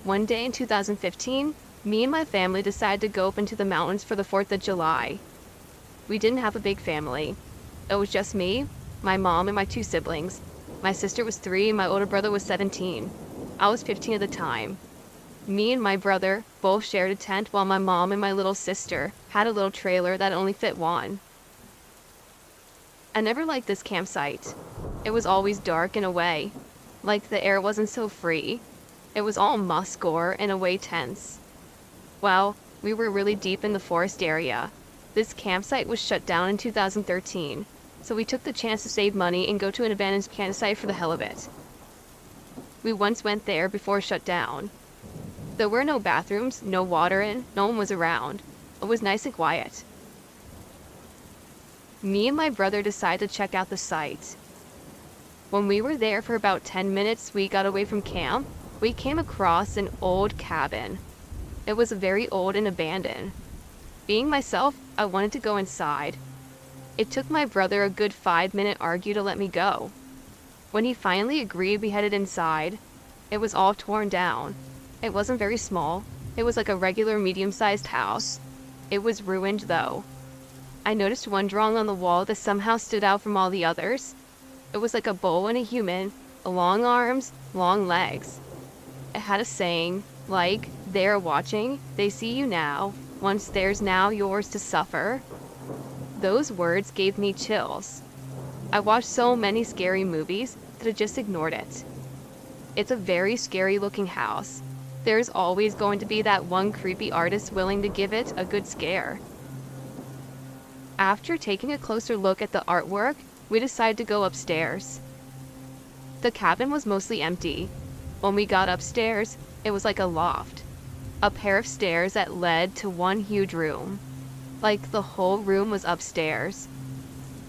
One day in 2015, me and my family decided to go up into the mountains for the 4th of July. We didn't have a big family. It was just me, my mom, and my 2 siblings. My sister was 3 and my older brother was 17. I was 15 at the time. Me and my brother both shared a tent while my mom and my little sister had a little trailer that only fit one. I never liked this campsite. It was always dark in a way, like the air wasn't so free. It was all musk or, in a way, tense. Well, we were really deep in the forest area. This campsite was shut down in 2013, so we took the chance to save money and go to an abandoned campsite for the hell of it. We once went there before it shut down. There were no bathrooms, no water in, no one was around. It was nice and quiet. Me and my brother decided to check out the site. When we were there for about 10 minutes, we got away from camp. We came across an old cabin. It was very old and abandoned. Being myself, I wanted to go inside. It took my brother a good 5-minute argue to let me go. When he finally agreed, we headed inside. It was all torn down. It wasn't very small. It was like a regular medium-sized house. It was ruined though. I noticed one drawing on the wall that somehow stood out from all the others. It was like a bull and a human, long arms, long legs. It had a saying, like, "They're watching, they see you now, once there's now yours to suffer." Those words gave me chills. I watched so many scary movies that I just ignored it. It's a very scary looking house. There's always going to be that one creepy artist willing to give it a good scare. After taking a closer look at the artwork, we decided to go upstairs. The cabin was mostly empty. When we got upstairs, it was like a loft. A pair of stairs that led to one huge room. Like the whole room was upstairs.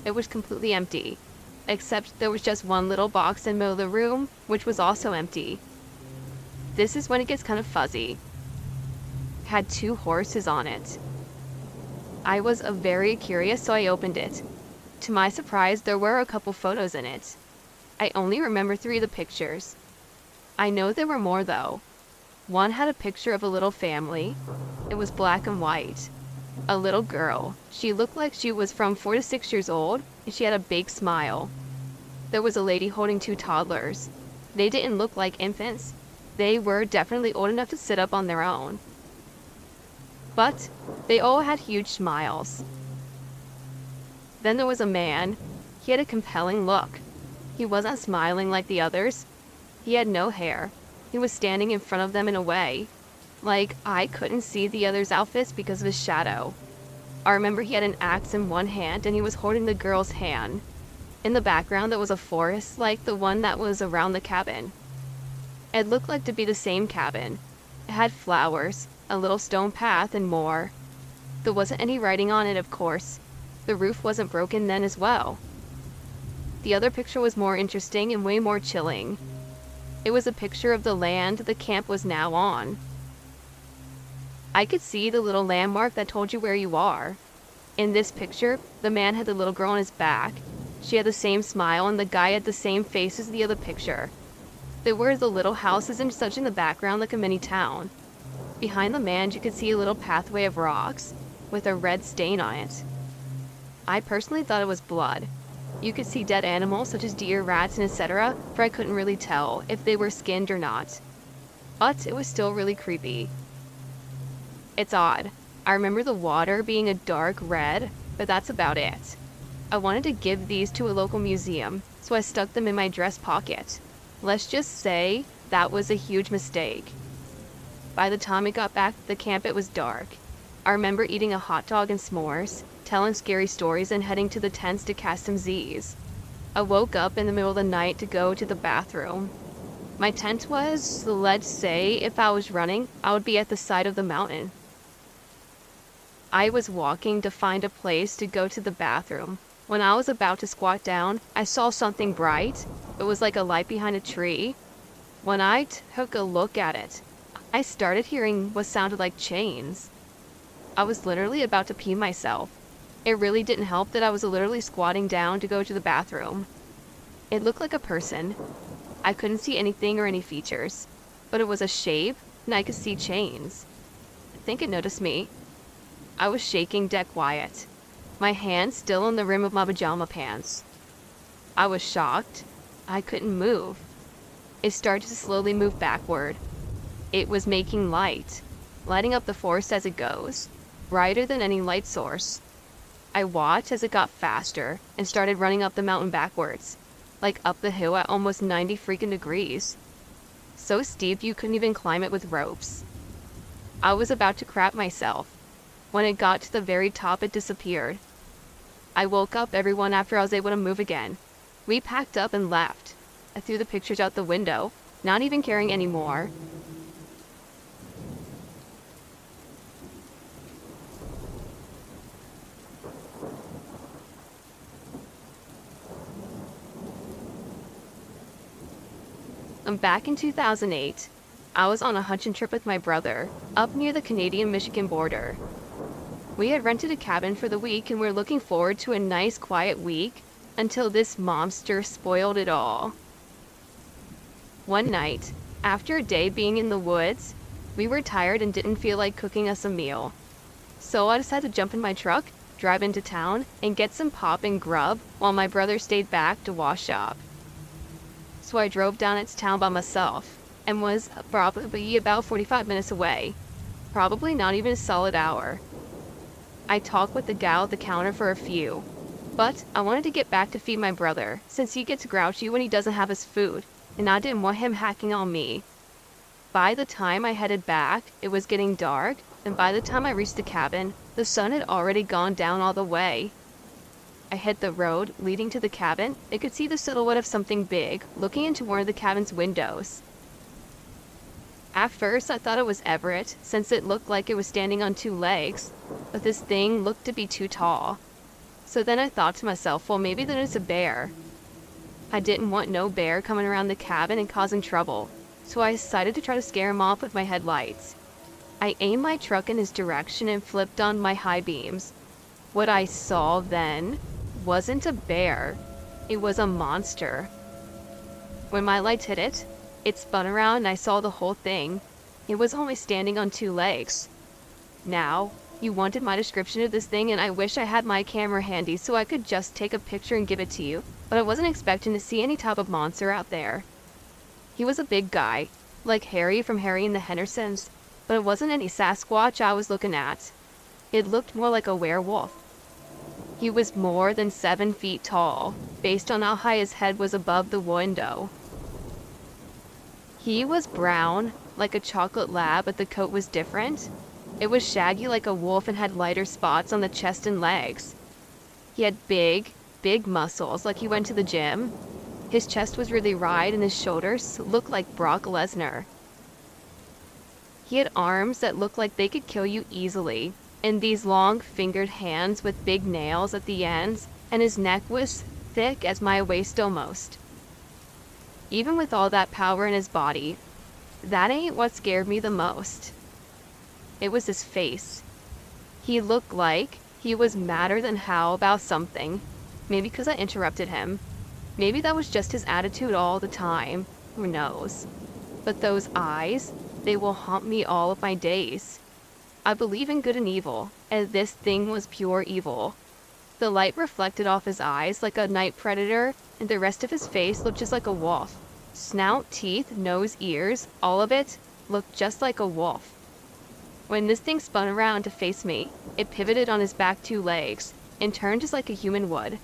It was completely empty, except there was just one little box in the middle of the room, which was also empty. This is when it gets kind of fuzzy. It had 2 horses on it. I was very curious, so I opened it. To my surprise, there were a couple photos in it. I only remember 3 of the pictures. I know there were more though. One had a picture of a little family. It was black and white. A little girl. She looked like she was from 4 to 6 years old, and she had a big smile. There was a lady holding 2 toddlers. They didn't look like infants. They were definitely old enough to sit up on their own. But they all had huge smiles. Then there was a man. He had a compelling look. He wasn't smiling like the others. He had no hair. He was standing in front of them in a way. Like, I couldn't see the others' outfits because of his shadow. I remember he had an axe in one hand and he was holding the girl's hand. In the background there was a forest like the one that was around the cabin. It looked like to be the same cabin. It had flowers, a little stone path, and more. There wasn't any writing on it, of course. The roof wasn't broken then as well. The other picture was more interesting and way more chilling. It was a picture of the land the camp was now on. I could see the little landmark that told you where you are. In this picture, the man had the little girl on his back. She had the same smile and the guy had the same face as the other picture. There were the little houses and such in the background like a mini town. Behind the man you could see a little pathway of rocks with a red stain on it. I personally thought it was blood. You could see dead animals such as deer, rats, and etc., but I couldn't really tell if they were skinned or not. But it was still really creepy. It's odd. I remember the water being a dark red, but that's about it. I wanted to give these to a local museum, so I stuck them in my dress pocket. Let's just say that was a huge mistake. By the time we got back to the camp, it was dark. I remember eating a hot dog and s'mores, telling scary stories, and heading to the tents to cast some Z's. I woke up in the middle of the night to go to the bathroom. My tent was, let's say, if I was running, I would be at the side of the mountain. I was walking to find a place to go to the bathroom. When I was about to squat down, I saw something bright. It was like a light behind a tree. When I took a look at it, I started hearing what sounded like chains. I was literally about to pee myself. It really didn't help that I was literally squatting down to go to the bathroom. It looked like a person. I couldn't see anything or any features, but it was a shape, and I could see chains. I think it noticed me. I was shaking dead quiet, my hand still on the rim of my pajama pants. I was shocked. I couldn't move. It started to slowly move backward. It was making light, lighting up the forest as it goes, brighter than any light source. I watched as it got faster and started running up the mountain backwards, like up the hill at almost 90 freaking degrees. So steep you couldn't even climb it with ropes. I was about to crap myself. When it got to the very top, it disappeared. I woke up everyone after I was able to move again. We packed up and left. I threw the pictures out the window, not even caring anymore. Back in 2008, I was on a hunting trip with my brother, up near the Canadian-Michigan border. We had rented a cabin for the week and were looking forward to a nice quiet week until this monster spoiled it all. One night, after a day being in the woods, we were tired and didn't feel like cooking us a meal. So I decided to jump in my truck, drive into town, and get some pop and grub while my brother stayed back to wash up. So I drove down into town by myself and was probably about 45 minutes away. Probably not even a solid hour. I talked with the gal at the counter for a few, but I wanted to get back to feed my brother since he gets grouchy when he doesn't have his food, and I didn't want him hacking on me. By the time I headed back, it was getting dark, and by the time I reached the cabin, the sun had already gone down all the way. I hit the road leading to the cabin and could see the silhouette of something big looking into one of the cabin's windows. At first, I thought it was Everett, since it looked like it was standing on two legs, but this thing looked to be too tall. So then I thought to myself, well, maybe then it's a bear. I didn't want no bear coming around the cabin and causing trouble, so I decided to try to scare him off with my headlights. I aimed my truck in his direction and flipped on my high beams. What I saw then wasn't a bear, it was a monster. When my lights hit it, it spun around and I saw the whole thing. It was only standing on two legs. Now, you wanted my description of this thing and I wish I had my camera handy so I could just take a picture and give it to you, but I wasn't expecting to see any type of monster out there. He was a big guy, like Harry from Harry and the Hendersons, but it wasn't any Sasquatch I was looking at. It looked more like a werewolf. He was more than 7 feet tall, based on how high his head was above the window. He was brown, like a chocolate lab, but the coat was different. It was shaggy like a wolf and had lighter spots on the chest and legs. He had big muscles, like he went to the gym. His chest was really wide and his shoulders looked like Brock Lesnar. He had arms that looked like they could kill you easily, and these long fingered hands with big nails at the ends, and his neck was thick as my waist almost. Even with all that power in his body, that ain't what scared me the most. It was his face. He looked like he was madder than hell about something. Maybe because I interrupted him. Maybe that was just his attitude all the time. Who knows? But those eyes, they will haunt me all of my days. I believe in good and evil, and this thing was pure evil. The light reflected off his eyes like a night predator, and the rest of his face looked just like a wolf. Snout, teeth, nose, ears, all of it looked just like a wolf. When this thing spun around to face me, it pivoted on his back 2 legs and turned just like a human would.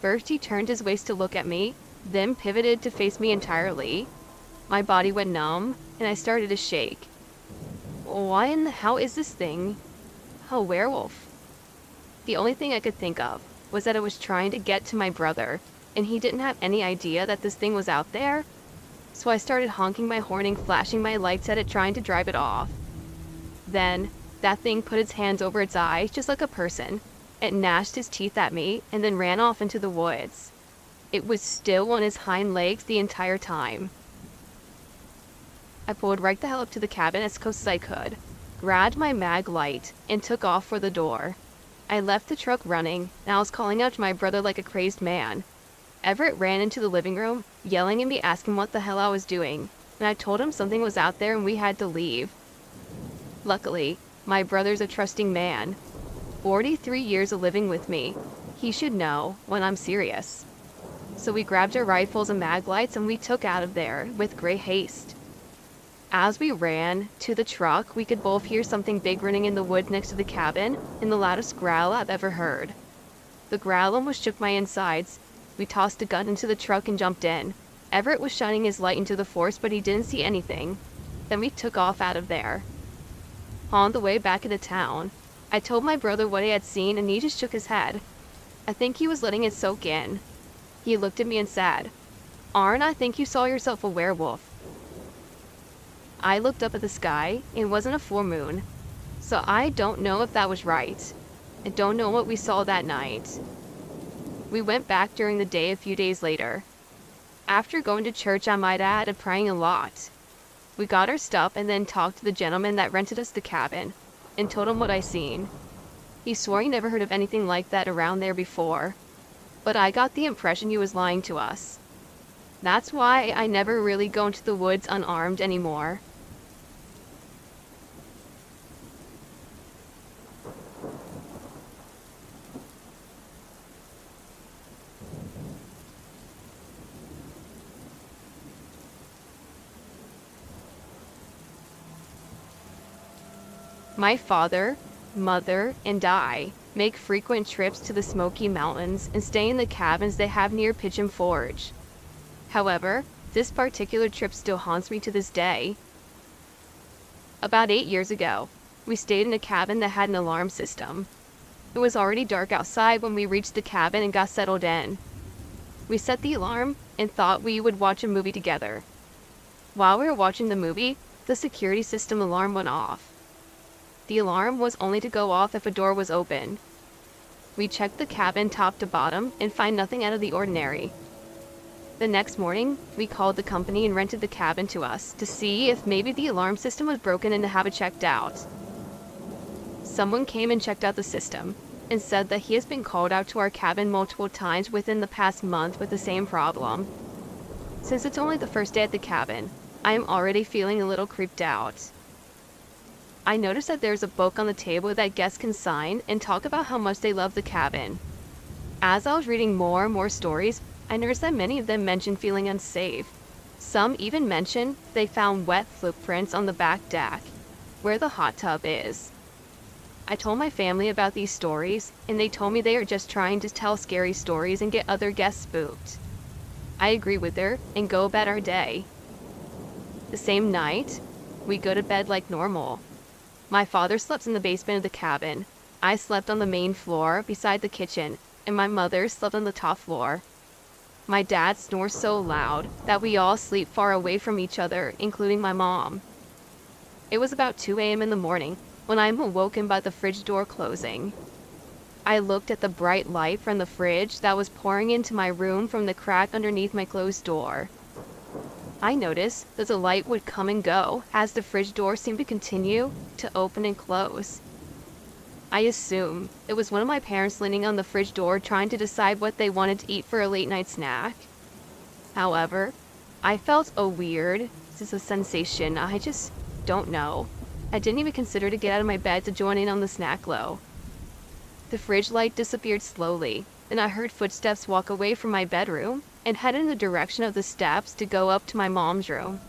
First he turned his waist to look at me, then pivoted to face me entirely. My body went numb, and I started to shake. Why in the hell is this thing a werewolf? The only thing I could think of was that it was trying to get to my brother, and he didn't have any idea that this thing was out there. So I started honking my horn and flashing my lights at it, trying to drive it off. Then, that thing put its hands over its eyes just like a person. It gnashed his teeth at me and then ran off into the woods. It was still on his hind legs the entire time. I pulled right the hell up to the cabin as close as I could, grabbed my mag light, and took off for the door. I left the truck running, and I was calling out to my brother like a crazed man. Everett ran into the living room, yelling at me, asking what the hell I was doing. and I told him something was out there and we had to leave. Luckily, my brother's a trusting man. 43 years of living with me. He should know when I'm serious. So we grabbed our rifles and mag lights and we took out of there with great haste. As we ran to the truck, we could both hear something big running in the wood next to the cabin, and the loudest growl I've ever heard. The growl almost shook my insides. We tossed a gun into the truck and jumped in. Everett was shining his light into the forest, but he didn't see anything. Then we took off out of there. On the way back into town, I told my brother what I had seen, and he just shook his head. I think he was letting it soak in. He looked at me and said, "Arn, I think you saw yourself a werewolf." I looked up at the sky. It wasn't a full moon, so I don't know if that was right. I don't know what we saw that night. We went back during the day a few days later. After going to church, I might add, and praying a lot. We got our stuff and then talked to the gentleman that rented us the cabin and told him what I seen. He swore he never heard of anything like that around there before, but I got the impression he was lying to us. That's why I never really go into the woods unarmed anymore. My father, mother, and I make frequent trips to the Smoky Mountains and stay in the cabins they have near Pigeon Forge. However, this particular trip still haunts me to this day. About 8 years ago, we stayed in a cabin that had an alarm system. It was already dark outside when we reached the cabin and got settled in. We set the alarm and thought we would watch a movie together. While we were watching the movie, the security system alarm went off. The alarm was only to go off if a door was open. We checked the cabin top to bottom and find nothing out of the ordinary. The next morning, we called the company and rented the cabin to us to see if maybe the alarm system was broken and to have it checked out. Someone came and checked out the system and said that he has been called out to our cabin multiple times within the past month with the same problem. Since it's only the first day at the cabin, I am already feeling a little creeped out. I noticed that there's a book on the table that guests can sign and talk about how much they love the cabin. As I was reading more and more stories, I noticed that many of them mentioned feeling unsafe. Some even mentioned they found wet footprints on the back deck, where the hot tub is. I told my family about these stories, and they told me they are just trying to tell scary stories and get other guests spooked. I agree with her and go about our day. The same night, we go to bed like normal. My father slept in the basement of the cabin. I slept on the main floor beside the kitchen, and my mother slept on the top floor. My dad snores so loud that we all sleep far away from each other, including my mom. It was about 2 a.m. in the morning when I am awoken by the fridge door closing. I looked at the bright light from the fridge that was pouring into my room from the crack underneath my closed door. I noticed that the light would come and go as the fridge door seemed to continue to open and close. I assume it was one of my parents leaning on the fridge door trying to decide what they wanted to eat for a late night snack. However, I felt a weird sensation. I just don't know. I didn't even consider to get out of my bed to join in on the snack glow. The fridge light disappeared slowly, and I heard footsteps walk away from my bedroom and head in the direction of the steps to go up to my mom's room.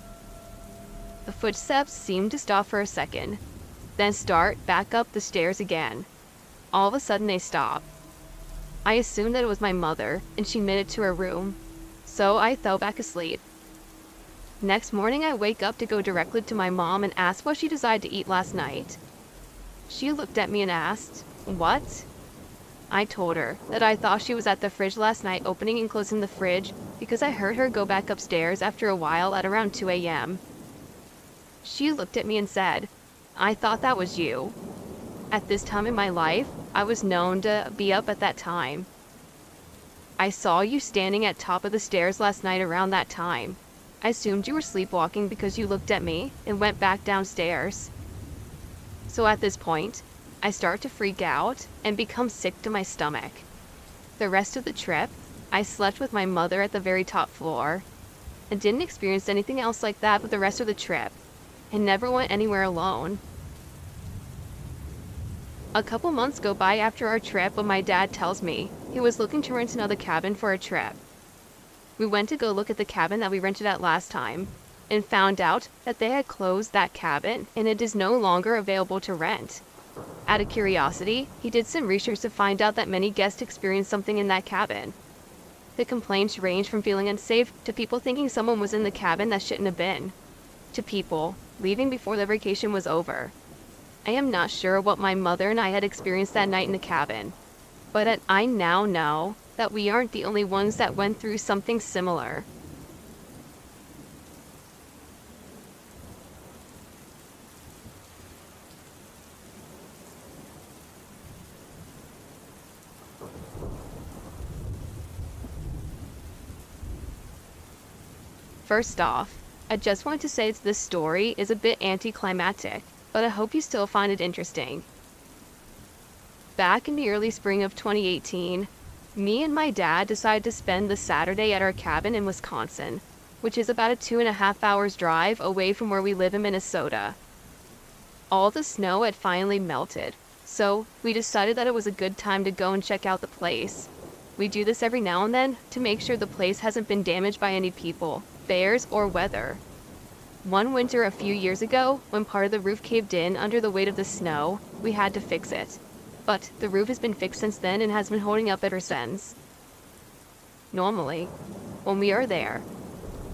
The footsteps seemed to stop for a second, then start back up the stairs again. All of a sudden they stopped. I assumed that it was my mother, and she made it to her room, so I fell back asleep. Next morning I wake up to go directly to my mom and ask what she decided to eat last night. She looked at me and asked, "What?" I told her that I thought she was at the fridge last night opening and closing the fridge because I heard her go back upstairs after a while at around 2 a.m. She looked at me and said, "I thought that was you." At this time in my life, I was known to be up at that time. "I saw you standing at top of the stairs last night around that time. I assumed you were sleepwalking because you looked at me and went back downstairs." So at this point, I start to freak out and become sick to my stomach. The rest of the trip, I slept with my mother at the very top floor. and didn't experience anything else like that for the rest of the trip, and never went anywhere alone. A couple months go by after our trip when my dad tells me he was looking to rent another cabin for a trip. We went to go look at the cabin that we rented at last time, and found out that they had closed that cabin and it is no longer available to rent. Out of curiosity, he did some research to find out that many guests experienced something in that cabin. The complaints ranged from feeling unsafe to people thinking someone was in the cabin that shouldn't have been, to people leaving before their vacation was over. I am not sure what my mother and I had experienced that night in the cabin, but I now know that we aren't the only ones that went through something similar. First off, I just want to say that this story is a bit anticlimactic, but I hope you still find it interesting. Back in the early spring of 2018, me and my dad decided to spend the Saturday at our cabin in Wisconsin, which is about a 2.5 hours drive away from where we live in Minnesota. All the snow had finally melted, so we decided that it was a good time to go and check out the place. We do this every now and then to make sure the place hasn't been damaged by any people, bears, or weather. One winter a few years ago, when part of the roof caved in under the weight of the snow, we had to fix it. But the roof has been fixed since then and has been holding up ever since. Normally, when we are there,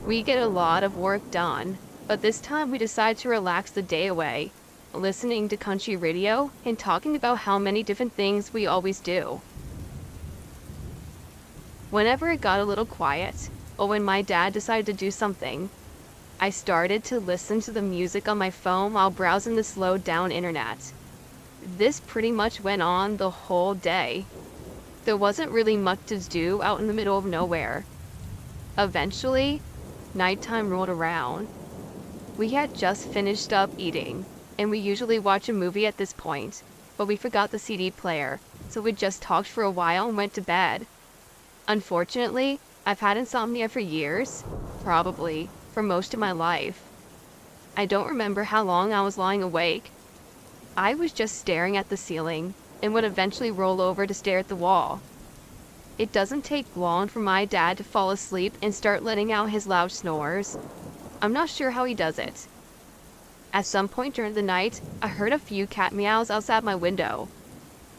we get a lot of work done, but this time we decide to relax the day away, listening to country radio and talking about how many different things we always do. Whenever it got a little quiet, or when my dad decided to do something, I started to listen to the music on my phone while browsing the slowed down internet. This pretty much went on the whole day. There wasn't really much to do out in the middle of nowhere. Eventually, nighttime rolled around. We had just finished up eating, and we usually watch a movie at this point, but we forgot the CD player, so we just talked for a while and went to bed. Unfortunately, I've had insomnia for years, probably for most of my life. I don't remember how long I was lying awake. I was just staring at the ceiling and would eventually roll over to stare at the wall. It doesn't take long for my dad to fall asleep and start letting out his loud snores. I'm not sure how he does it. At some point during the night, I heard a few cat meows outside my window.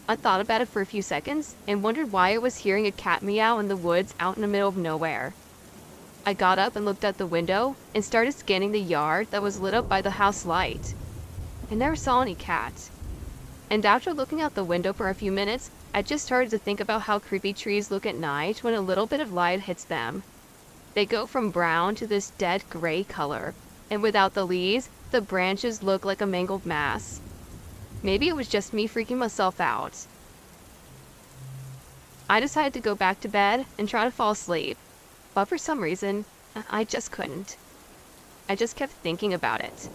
I thought about it for a few seconds and wondered why I was hearing a cat meow in the woods out in the middle of nowhere. I got up and looked out the window and started scanning the yard that was lit up by the house light. I never saw any cats. And after looking out the window for a few minutes, I just started to think about how creepy trees look at night when a little bit of light hits them. They go from brown to this dead gray color, and without the leaves, the branches look like a mangled mass. Maybe it was just me freaking myself out. I decided to go back to bed and try to fall asleep, but for some reason, I just couldn't. I just kept thinking about it.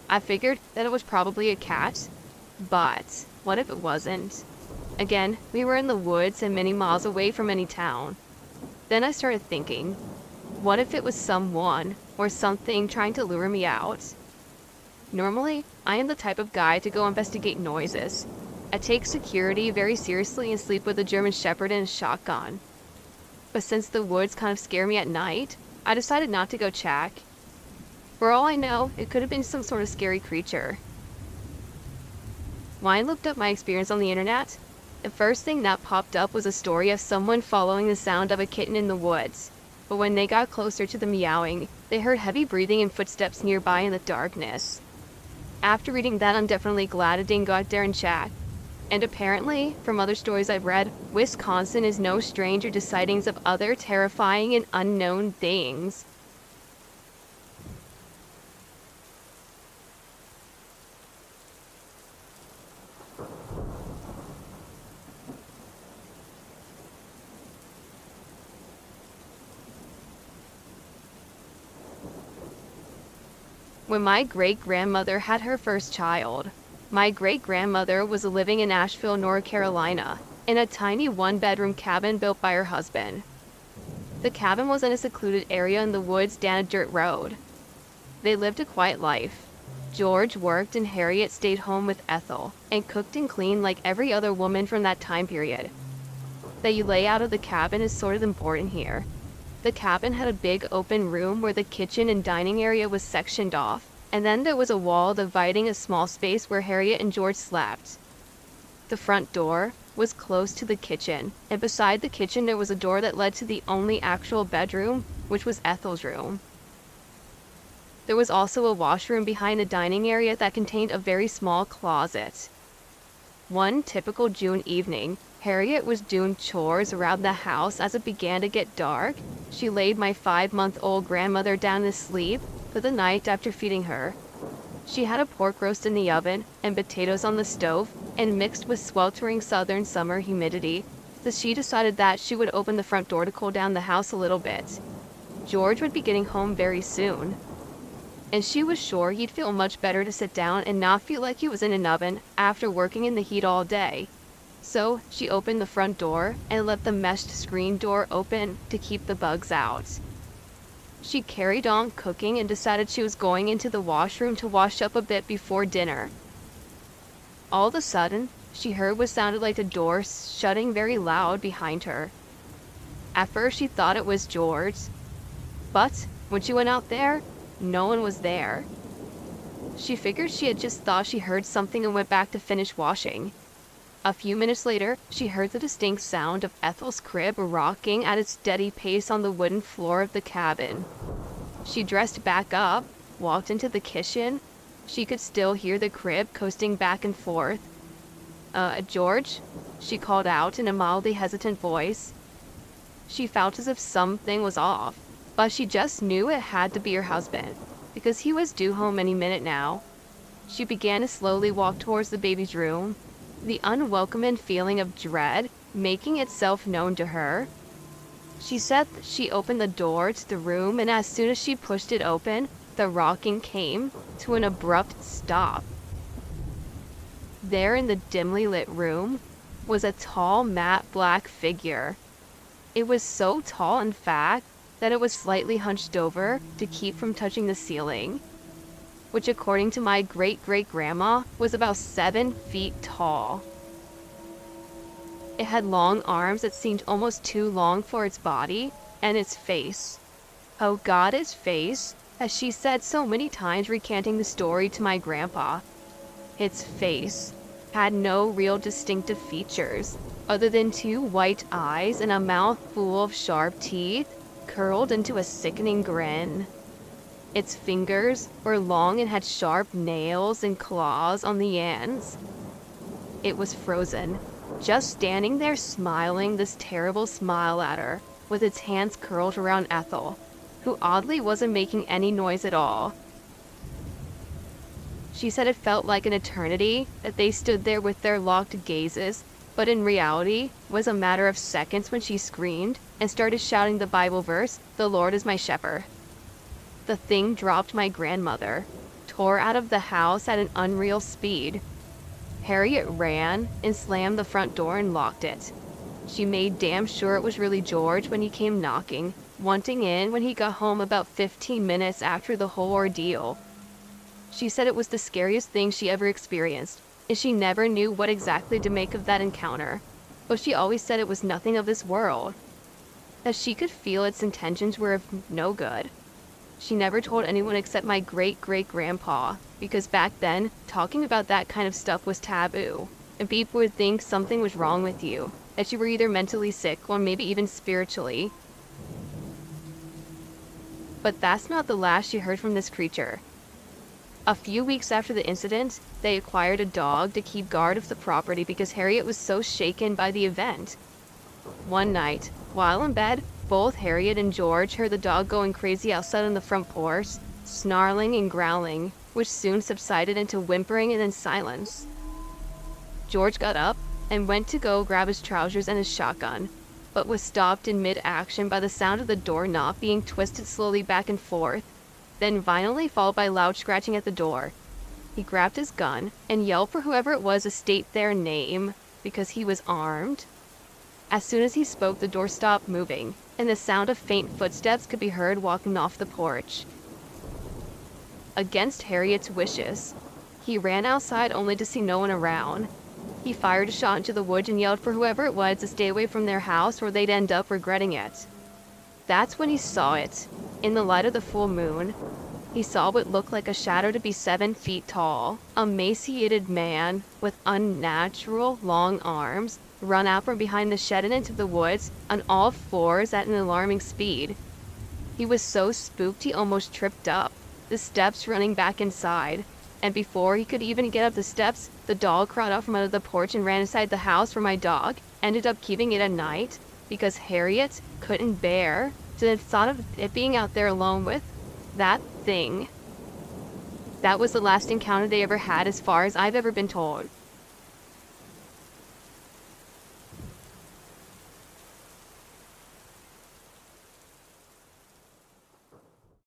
I figured that it was probably a cat, but what if it wasn't? Again, we were in the woods and many miles away from any town. Then I started thinking, what if it was someone or something trying to lure me out? Normally, I am the type of guy to go investigate noises. I take security very seriously and sleep with a German Shepherd and a shotgun. But since the woods kind of scare me at night, I decided not to go check. For all I know, it could have been some sort of scary creature. When I looked up my experience on the internet, the first thing that popped up was a story of someone following the sound of a kitten in the woods. But when they got closer to the meowing, they heard heavy breathing and footsteps nearby in the darkness. After reading that, I'm definitely glad I didn't go out there and check. And apparently, from other stories I've read, Wisconsin is no stranger to sightings of other terrifying and unknown things. When my great-grandmother had her first child, my great-grandmother was living in Asheville, North Carolina, in a tiny one-bedroom cabin built by her husband. The cabin was in a secluded area in the woods down a dirt road. They lived a quiet life. George worked and Harriet stayed home with Ethel and cooked and cleaned like every other woman from that time period. The layout of the cabin is sort of important here. The cabin had a big open room where the kitchen and dining area was sectioned off, and then there was a wall dividing a small space where Harriet and George slept. The front door was close to the kitchen, and beside the kitchen there was a door that led to the only actual bedroom, which was Ethel's room. There was also a washroom behind the dining area that contained a very small closet. One typical June evening, Harriet was doing chores around the house as it began to get dark. She laid my 5-month-old grandmother down to sleep for the night after feeding her. She had a pork roast in the oven and potatoes on the stove, and mixed with sweltering southern summer humidity, so she decided that she would open the front door to cool down the house a little bit. George would be getting home very soon, and she was sure he'd feel much better to sit down and not feel like he was in an oven after working in the heat all day. So she opened the front door and let the meshed screen door open to keep the bugs out. She carried on cooking and decided she was going into the washroom to wash up a bit before dinner. All of a sudden, she heard what sounded like the door shutting very loud behind her. At first, she thought it was George, but when she went out there, no one was there. She figured she had just thought she heard something and went back to finish washing. A few minutes later, she heard the distinct sound of Ethel's crib rocking at its steady pace on the wooden floor of the cabin. She dressed back up, walked into the kitchen. She could still hear the crib coasting back and forth. George?" she called out in a mildly hesitant voice. She felt as if something was off, but she just knew it had to be her husband, because he was due home any minute now. She began to slowly walk towards the baby's room, the unwelcoming feeling of dread making itself known to her. She said she opened the door to the room, and as soon as she pushed it open, the rocking came to an abrupt stop. There in the dimly lit room was a tall, matte black figure. It was so tall, in fact, that it was slightly hunched over to keep from touching the ceiling, which according to my great-great-grandma was about 7 feet tall. It had long arms that seemed almost too long for its body, and its face. Oh God, its face, as she said so many times recanting the story to my grandpa. Its face had no real distinctive features, other than 2 white eyes and a mouth full of sharp teeth, curled into a sickening grin. Its fingers were long and had sharp nails and claws on the ends. It was frozen, just standing there smiling this terrible smile at her, with its hands curled around Ethel, who oddly wasn't making any noise at all. She said it felt like an eternity that they stood there with their locked gazes, but in reality was a matter of seconds when she screamed and started shouting the Bible verse, "The Lord is my shepherd." The thing dropped my grandmother, tore out of the house at an unreal speed. Harriet ran and slammed the front door and locked it. She made damn sure it was really George when he came knocking, wanting in when he got home about 15 minutes after the whole ordeal. She said it was the scariest thing she ever experienced, and she never knew what exactly to make of that encounter, but she always said it was nothing of this world, that she could feel its intentions were of no good. She never told anyone except my great-great-grandpa, because back then, talking about that kind of stuff was taboo, and people would think something was wrong with you, that you were either mentally sick or maybe even spiritually. But that's not the last she heard from this creature. A few weeks after the incident, they acquired a dog to keep guard of the property because Harriet was so shaken by the event. One night, while in bed, both Harriet and George heard the dog going crazy outside on the front porch, snarling and growling, which soon subsided into whimpering and then silence. George got up and went to go grab his trousers and his shotgun, but was stopped in mid-action by the sound of the doorknob being twisted slowly back and forth, then violently followed by loud scratching at the door. He grabbed his gun and yelled for whoever it was to state their name, because he was armed. As soon as he spoke, the door stopped moving, and the sound of faint footsteps could be heard walking off the porch. Against Harriet's wishes, he ran outside only to see no one around. He fired a shot into the woods and yelled for whoever it was to stay away from their house or they'd end up regretting it. That's when he saw it. In the light of the full moon, he saw what looked like a shadow to be 7 feet tall. A emaciated man with unnatural long arms run out from behind the shed and into the woods on all fours at an alarming speed. He was so spooked he almost tripped up, the steps running back inside. And before he could even get up the steps, the dog crawled out from under the porch and ran inside the house where my dog ended up keeping it at night because Harriet couldn't bear the thought of it being out there alone with that thing. That was the last encounter they ever had as far as I've ever been told.